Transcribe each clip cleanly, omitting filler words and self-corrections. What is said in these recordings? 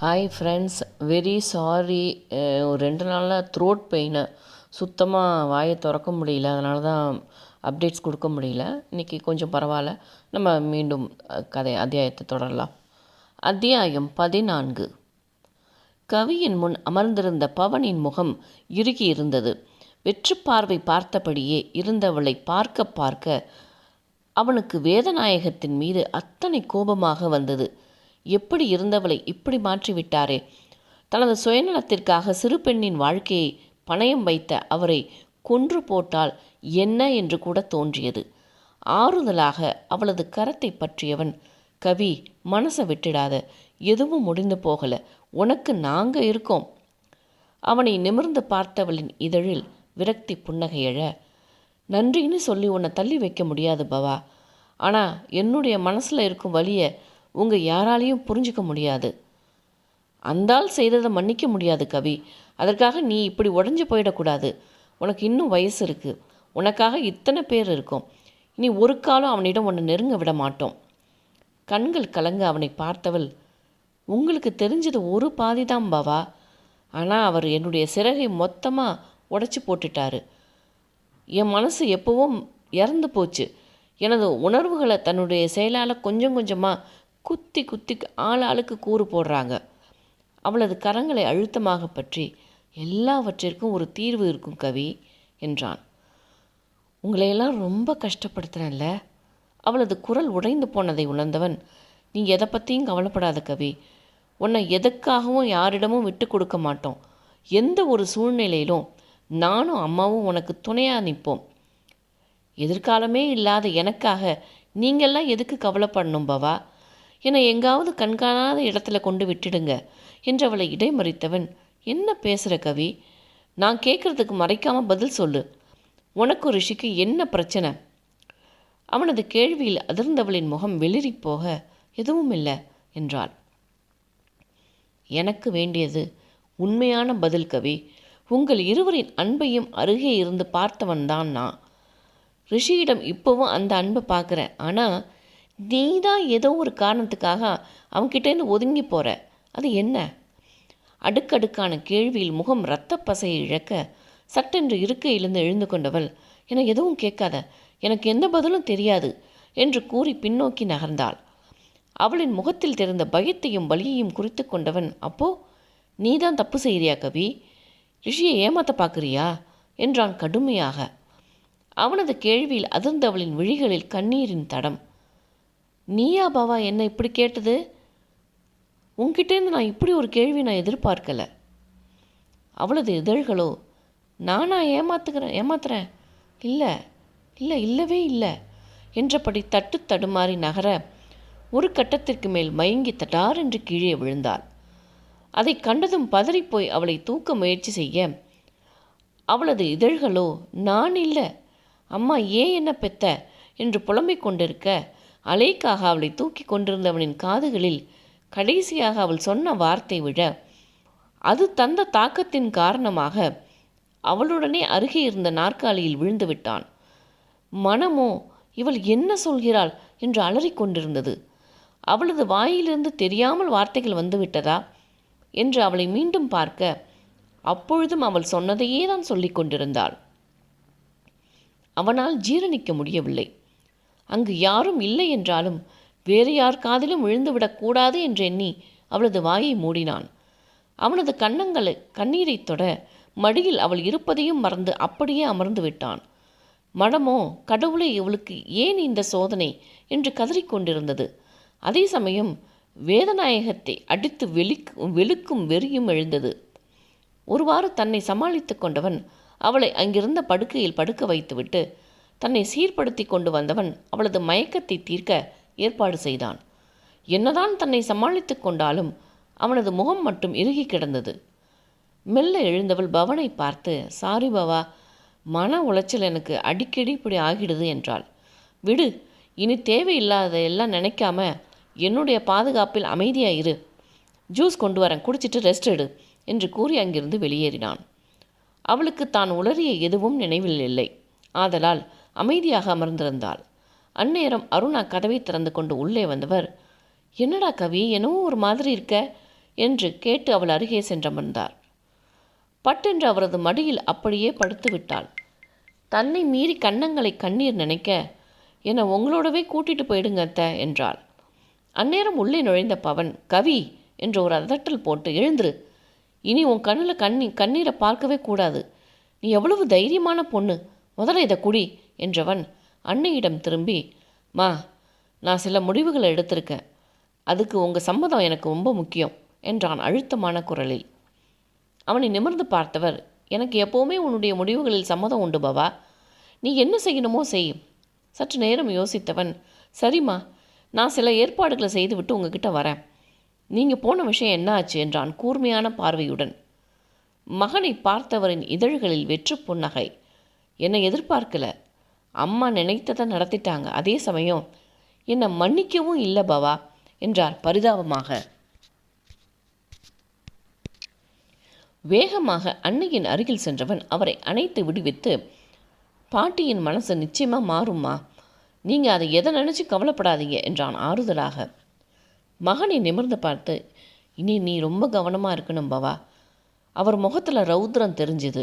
Hi friends, very sorry. ஒரு 2 நாளாக throat pain, சுத்தமாக வாயை திறக்க முடியல. அதனால தான் அப்டேட்ஸ் கொடுக்க முடியல. இன்றைக்கி கொஞ்சம் பரவாயில்ல. நம்ம மீண்டும் அத்தியாயத்தை தொடரலாம். அத்தியாயம் 14. கவியின் முன் அமர்ந்திருந்த பவனின் முகம் இறுகி இருந்தது. வெற்று பார்வை பார்த்தபடியே இருந்தவளை பார்க்க பார்க்க அவனுக்கு வேதநாயகத்தின் மீது அத்தனை கோபமாக வந்தது. எப்படி இருந்தவளை இப்படி மாற்றிவிட்டாரே! தனது சுயநலத்திற்காக சிறு பெண்ணின் வாழ்க்கையை பணயம் வைத்த அவரை கொன்று போட்டால் என்ன என்று கூட தோன்றியது. ஆறுதலாக அவளது கரத்தை பற்றியவன், கவி, மனசை விட்டுடாத, எதுவும் முடிந்து போகல, உனக்கு நாங்க இருக்கோம். அவனை நிமிர்ந்து பார்த்தவளின் இதழில் விரக்தி புன்னகை எழ, நன்றின்னு சொல்லி உன்னை தள்ளி வைக்க முடியாது பவா. ஆனால் என்னுடைய மனசில் இருக்கும் வலியை உங்கள் யாராலையும் புரிஞ்சிக்க முடியாது. அந்தால் செய்ததை மன்னிக்க முடியாது கவி. அதற்காக நீ இப்படி உடஞ்சி போயிடக்கூடாது. உனக்கு இன்னும் வயசு இருக்குது. உனக்காக இத்தனை பேர் இருக்கும். இனி ஒரு காலம் அவனிடம் உன்னை நெருங்க விட மாட்டோம். கண்கள் கலங்க அவனை பார்த்தவள், உங்களுக்கு தெரிஞ்சது ஒரு பாதி தான் பாவா. ஆனால் அவர் என்னுடைய சிறகை மொத்தமாக உடைச்சி போட்டுட்டாரு. என் மனசு எப்போவும் இறந்து போச்சு. எனது உணர்வுகளை தன்னுடைய செயலால் கொஞ்சம் கொஞ்சமாக குத்தி குத்தி ஆளுக்கு கூறு போடுறாங்க. அவளது கரங்களை அழுத்தமாக பற்றி, எல்லாவற்றிற்கும் ஒரு தீர்வு இருக்கும் கவி என்றான். உங்களையெல்லாம் ரொம்ப கஷ்டப்படுத்துகிறேன்ல. அவளது குரல் உடைந்து போனதை உணர்ந்தவன், நீ எதை பற்றியும் கவலைப்படாத கவி. உன்னை எதுக்காகவும் யாரிடமும் விட்டு கொடுக்க மாட்டோம். எந்த ஒரு சூழ்நிலையிலும் நானும் அம்மாவும் உனக்கு துணையாக நிற்போம். எதிர்காலமே இல்லாத எனக்காக நீங்கள்லாம் எதுக்கு கவலைப்படணும் பவா? என்னை எங்காவது கண்காணாத இடத்துல கொண்டு விட்டுடுங்க என்று அவளை இடைமறித்தவன், என்ன பேசுகிற கவி? நான் கேட்குறதுக்கு மறைக்காமல் பதில் சொல்லு. உனக்கு ரிஷிக்கு என்ன பிரச்சனை? அவனது கேள்வியில் அதிர்ந்தவளின் முகம் வெளிரி போக, எதுவும் இல்லை என்றாள். எனக்கு வேண்டியது உண்மையான பதில் கவி. உங்கள் இருவரின் அன்பையும் அருகே இருந்து பார்த்தவன்தான் நான். ரிஷியிடம் இப்போவும் அந்த அன்பை பார்க்குறேன். ஆனால் நீ தான் ஏதோ ஒரு காரணத்துக்காக அவன்கிட்டேருந்து ஒதுங்கி போகிற. அது என்ன? அடுக்கடுக்கான கேள்வியில் முகம் இரத்த பசையை இழக்க, சட்டென்று இருக்கையிலிருந்து எழுந்து கொண்டவள், என எதுவும் கேட்காத, எனக்கு எந்த பதிலும் தெரியாது என்று கூறி பின்னோக்கி நகர்ந்தாள். அவளின் முகத்தில் தெரிந்த பயத்தையும் வலியையும் குறித்து கொண்டவன், அப்போ நீ தான் தப்பு செய்கிறியா கவி? ரிஷியை ஏமாத்த பார்க்குறியா என்றான் கடுமையாக. அவனது கேள்வியில் அதிர்ந்தவளின் விழிகளில் கண்ணீரின் தடம். நீயா பாவா என்ன இப்படி கேட்டது? உன்கிட்டேருந்து நான் இப்படி ஒரு கேள்வி நான் எதிர்பார்க்கல. அவளது இதழ்களோ, நானா ஏமாத்துறேன்? இல்லை இல்லை, இல்லவே இல்லை என்றபடி தட்டு தடுமாறி நகர, ஒரு கட்டத்திற்கு மேல் மயங்கி தடார் என்று கீழே விழுந்தாள். அதை கண்டதும் பதறிப்போய் அவளை தூக்க முயற்சி செய்ய, அவளது இதழ்களோ, நான் இல்லை, அம்மா ஏன் என்ன பெத்த என்று புலம்பிக் கொண்டிருக்க, அலைக்காக அவளை தூக்கி கொண்டிருந்தவனின் காதுகளில் கடைசியாக அவள் சொன்ன வார்த்தை விழ, அது தந்த தாக்கத்தின் காரணமாக அவளுடனே அருகே இருந்த நாற்காலியில் விழுந்து விட்டான். மனமோ இவள் என்ன சொல்கிறாள் என்று அலறிக்கொண்டிருந்தது. அவளது வாயிலிருந்து தெரியாமல் வார்த்தைகள் வந்துவிட்டதா என்று அவளை மீண்டும் பார்க்க, அப்பொழுதும் அவள் சொன்னதையே தான் சொல்லிக் கொண்டிருந்தாள். அவனால் ஜீரணிக்க முடியவில்லை. அங்கு யாரும் இல்லை என்றாலும் வேறு யார் காதிலும் விழுந்துவிடக்கூடாது என்று எண்ணி அவளது வாயை மூடினான். அவனது கண்ணீரை தொட மடியில் அவள் இருப்பதையும் மறந்து அப்படியே அமர்ந்து விட்டான். மனமோ, கடவுளை இவளுக்கு ஏன் இந்த சோதனை என்று கதறிக்கொண்டிருந்தது. அதே சமயம் வேதநாயகத்தை அடித்து வெளுக்கும் வெறியும் எழுந்தது. ஒருவாறு தன்னை சமாளித்து கொண்டவன் அவளை அங்கிருந்த படுக்கையில் படுக்க வைத்துவிட்டு தன்னை சீர்படுத்தி கொண்டு வந்தவன் அவளது மயக்கத்தை தீர்க்க ஏற்பாடு செய்தான். என்னதான் தன்னை சமாளித்து கொண்டாலும் அவனது முகம் மட்டும் இறுகி கிடந்தது. மெல்ல எழுந்தவள் பவனை பார்த்து, சாரி பவா, மன உளைச்சல் எனக்கு அடிக்கடி இப்படி ஆகிடுது என்றாள். விடு, இனி தேவையில்லாத எல்லாம் நினைக்காம என்னுடைய பாதுகாப்பில் அமைதியாயிரு. ஜூஸ் கொண்டு வரேன், குடிச்சிட்டு ரெஸ்ட் எடு என்று கூறி அங்கிருந்து வெளியேறினான். அவளுக்கு தான் உளறிய எதுவும் நினைவில் இல்லை. ஆதலால் அமைதியாக அமர்ந்திருந்தாள். அந்நேரம் அருணா கதவை திறந்து கொண்டு உள்ளே வந்தவர், என்னடா கவி, என்னவோ ஒரு மாதிரி இருக்க என்று கேட்டு அவள் அருகே சென்றமர்ந்தார். பட்டென்று அவரது மடியில் அப்படியே படுத்து விட்டாள். தன்னை மீறி கன்னங்களை கண்ணீர் நினைக்க, என்னை உங்களோடவே கூட்டிட்டு போயிடுங்க அத்தை என்றாள். அந்நேரம் உள்ளே நுழைந்த பவன், கவி என்று ஒரு அதட்டல் போட்டு, எழுந்துரு, இனி உன் கண்ணில் கண்ணீரை பார்க்கவே கூடாது. நீ எவ்வளவு தைரியமான பொண்ணு, முதல்ல இதை குடி என்றவன் அன்னையிடம் திரும்பி, மா, நான் சில முடிவுகளை எடுத்திருக்கேன், அதுக்கு உங்கள் சம்மதம் எனக்கு ரொம்ப முக்கியம் என்றான் அழுத்தமான குரலில். அவனை நிமிர்ந்து பார்த்தவர், எனக்கு எப்போவுமே உன்னுடைய முடிவுகளில் சம்மதம் உண்டு பவா, நீ என்ன செய்யணுமோ செய். சற்று நேரம் யோசித்தவன், சரிம்மா, நான் சில ஏற்பாடுகளை செய்துவிட்டு உங்ககிட்ட வரேன். நீங்கள் போன விஷயம் என்ன ஆச்சு என்றான் கூர்மையான பார்வையுடன். மகனை பார்த்தவரின் இதழ்களில் வெற்று புன்னகை. என்னை எதிர்பார்க்கல, அம்மா நினைத்ததை நடத்திட்டாங்க, அதே சமயம் என்னை மன்னிக்கவும் இல்லை பவா என்றார் பரிதாபமாக. வேகமாக அன்னையின் அருகில் சென்றவன் அவரை அணைத்து விடுவித்து, பாட்டியின் மனசு நிச்சயமாக மாறும்மா, நீங்கள் அதை எதை நினச்சி கவலைப்படாதீங்க என்றான் ஆறுதலாக. மகனை நிமிர்ந்து பார்த்து, இனி நீ ரொம்ப கவனமாக இருக்கணும் பவா. அவர் முகத்தில் ரௌத்ரம் தெரிஞ்சுது.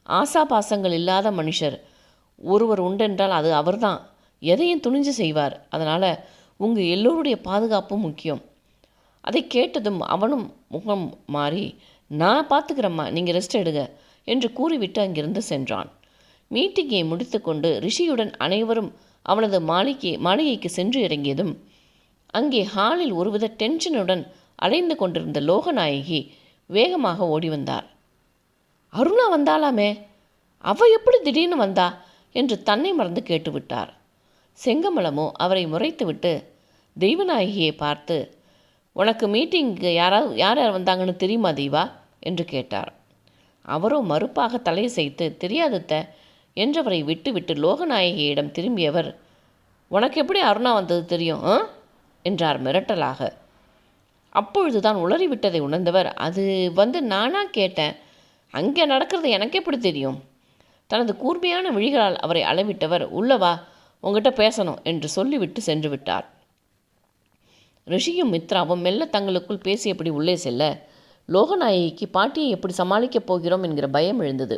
ஆசாபாசங்கள் இல்லாத மனுஷர் ஒருவர் உண்டென்றால் அது அவர்தான். எதையும் துணிஞ்சு செய்வார். அதனால் உங்கள் எல்லோருடைய பாதுகாப்பும் முக்கியம். அதை கேட்டதும் அவனும் முகம் மாறி, நான் பார்த்துக்கிறம்மா, நீங்கள் ரெஸ்ட் எடுங்க என்று கூறிவிட்டு அங்கிருந்து சென்றான். மீட்டிங்கை முடித்து கொண்டு ரிஷியுடன் அனைவரும் அவனது மாளிகைக்கு சென்று இறங்கியதும் அங்கே ஹாலில் ஒருவித டென்ஷனுடன் அலைந்து கொண்டிருந்த லோகநாயகி வேகமாக ஓடி வந்தார். அருணா வந்தாலாமே, அவ எப்படி திடீர்னு வந்தா என்று தன்னை மறந்து கேட்டுவிட்டார். செங்கமலமோ அவரை முறைத்துவிட்டு தெய்வநாயகியை பார்த்து, உனக்கு மீட்டிங்கு யார் யார் வந்தாங்கன்னு தெரியுமா தெய்வா என்று கேட்டார். அவரோ மறுப்பாக தலையசைத்து, தெரியாதுத்த என்றவரை விட்டுவிட்டு லோகநாயகியிடம் திரும்பியவர், உனக்கு எப்படி அருணா வந்தது தெரியும் என்றார் மிரட்டலாக. அப்பொழுதுதான் உளறிவிட்டதை உணர்ந்தவர், அது நானா கேட்டேன், அங்கே நடக்கிறது எனக்கு எப்படி தெரியும்? தனது கூர்மையான விழிகளால் அவரை அளவிட்டவர், உள்ளவா, உங்ககிட்ட பேசணும் என்று சொல்லிவிட்டு சென்று விட்டார். ரிஷியும் மித்ராவும் மெல்ல தங்களுக்குள் பேசியபடி உள்ளே செல்ல, லோகநாயகிக்கு பாட்டியை எப்படி சமாளிக்கப் போகிறோம் என்கிற பயம் எழுந்தது.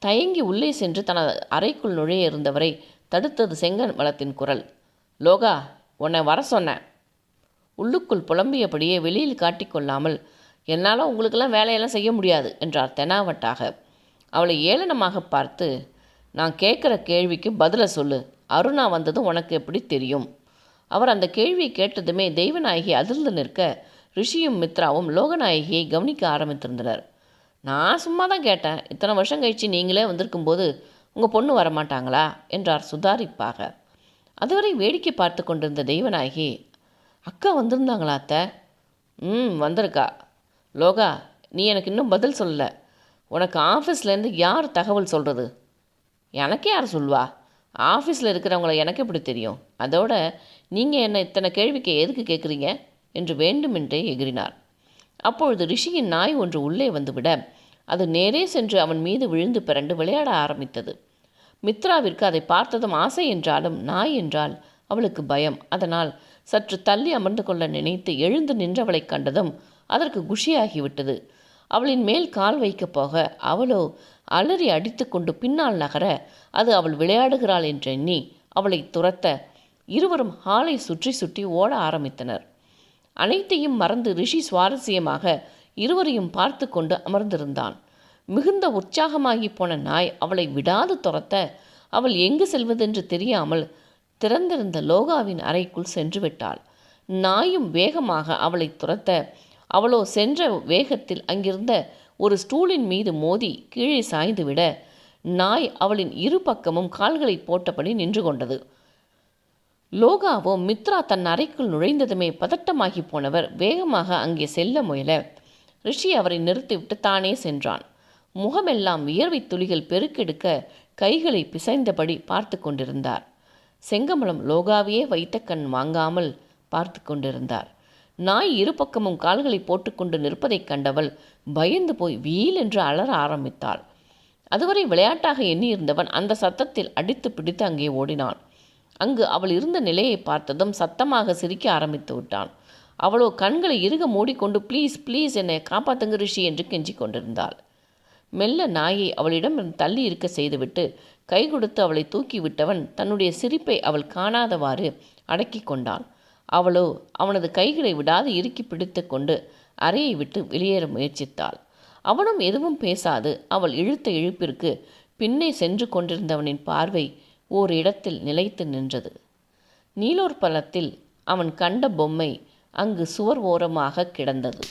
தயங்கி உள்ளே சென்று தனது அறைக்குள் நுழைய இருந்தவரை தடுத்தது செங்கமலத்தின் குரல். லோகா, உன்னை வர சொன்னேன். உள்ளுக்குள் புலம்பியபடியே வெளியில் காட்டிக்கொள்ளாமல், என்னால் உங்களுக்கெல்லாம் வேலையெல்லாம் செய்ய முடியாது என்றார் தெனாவட்டாக. அவளை ஏளனமாக பார்த்து, நான் கேட்குற கேள்விக்கு பதிலை சொல்லு, அருணா வந்ததும் உனக்கு எப்படி தெரியும்? அவர் அந்த கேள்வியை கேட்டதுமே தெய்வநாயகி அதிர்ந்து நிற்க, ரிஷியும் மித்ராவும் லோகநாயகியை கவனிக்க ஆரம்பித்திருந்தனர். நான் சும்மா தான் கேட்டேன், இத்தனை வருஷம் கழித்து நீங்களே வந்திருக்கும்போது உங்கள் பொண்ணு வரமாட்டாங்களா என்றார் சுதாரிப்பாக. அதுவரை வேடிக்கை பார்த்து கொண்டிருந்த தெய்வநாயகி, அக்கா வந்திருந்தாங்களா அத்தை? வந்திருக்கா. லோகா, நீ எனக்கு இன்னும் பதில் சொல்லலை. உனக்கு ஆஃபீஸ்லேருந்து யார் தகவல் சொல்கிறது? எனக்கு யார் சொல்வா? ஆஃபீஸில் இருக்கிறவங்கள எனக்கு எப்படி தெரியும்? அதோட நீங்கள் என்ன இத்தனை கேள்விக்கு எதுக்கு கேட்குறீங்க என்று வேண்டுமென்றே எகிறினார். அப்பொழுது ரிஷியின் நாய் ஒன்று உள்ளே வந்துவிட அது நேரே சென்று அவன் மீது விழுந்து பிறண்டு விளையாட ஆரம்பித்தது. மித்ராவிற்கு அதை பார்த்ததும் ஆசை என்றாலும் நாய் என்றால் அவளுக்கு பயம். அதனால் சற்று தள்ளி அமர்ந்து கொள்ள நினைத்து எழுந்து நின்றவளைக் கண்டதும் அதற்கு குஷியாகிவிட்டது. அவளின் மேல் கால் வைக்கப் போக அவளோ அலறி அடித்து கொண்டு பின்னால் நகர அது அவள் விளையாடுகிறாள் என்றெண்ணி அவளை துரத்த இருவரும் ஹாலை சுற்றி சுற்றி ஓட ஆரம்பித்தனர். அனைத்தையும் மறந்து ரிஷி சுவாரஸ்யமாக இருவரையும் பார்த்து கொண்டு அமர்ந்திருந்தான். மிகுந்த உற்சாகமாகி போன நாய் அவளை விடாது துரத்த அவள் எங்கு செல்வதென்று தெரியாமல் திறந்திருந்த லோகாவின் அறைக்குள் சென்று விட்டாள். நாயும் வேகமாக அவளை துரத்த அவளோ சென்ற வேகத்தில் அங்கிருந்த ஒரு ஸ்டூலின் மீது மோதி கீழே சாய்ந்துவிட நாய் அவளின் இரு பக்கமும் கால்களை போட்டபடி நின்று கொண்டது. லோகாவோ மித்ரா தன் அறைக்குள் நுழைந்ததுமே பதட்டமாகி போனவர் வேகமாக அங்கே செல்ல முயல ரிஷி அவரை நிறுத்திவிட்டு தானே சென்றான். முகமெல்லாம் வியர்வை துளிகள் பெருக்கெடுக்க கைகளை பிசைந்தபடி பார்த்து கொண்டிருந்தார். செங்கமலம் லோகாவையே வைத்த கண் வாங்காமல் பார்த்து கொண்டிருந்தார். நாய் இரு பக்கமும் கால்களை போட்டுக்கொண்டு நிற்பதைக் கண்டவள் பயந்து போய் வீல் என்று அலற ஆரம்பித்தாள். அதுவரை விளையாட்டாக எண்ணியிருந்தவன் அந்த சத்தத்தில் அடித்து பிடித்து அங்கே ஓடினான். அங்கு அவள் இருந்த நிலையை பார்த்ததும் சத்தமாக சிரிக்க ஆரம்பித்து விட்டான். அவளோ கண்களை இறுக மூடிக்கொண்டு ப்ளீஸ் ப்ளீஸ் என்னை காப்பாற்றுங்க ரிஷி என்று கெஞ்சி கொண்டிருந்தாள். மெல்ல நாயை அவளிடம் தள்ளி இருக்க செய்துவிட்டு கை கொடுத்து அவளை தூக்கி விட்டவன் தன்னுடைய சிரிப்பை அவள் காணாதவாறு அடக்கி கொண்டான். அவளோ அவனது கைகளை விடாது இறுக்கி பிடித்து கொண்டு அறையை விட்டு வெளியேற முயற்சித்தாள். அவனும் எதுவும் பேசாது அவள் இழுத்த இழுப்பிற்கு பின்னே சென்று கொண்டிருந்தவனின் பார்வை ஓர் இடத்தில் நிலைத்து நின்றது. நீலோர் பலத்தில் அவன் கண்ட பொம்மை அங்கு சுவர் ஓரமாக கிடந்தது.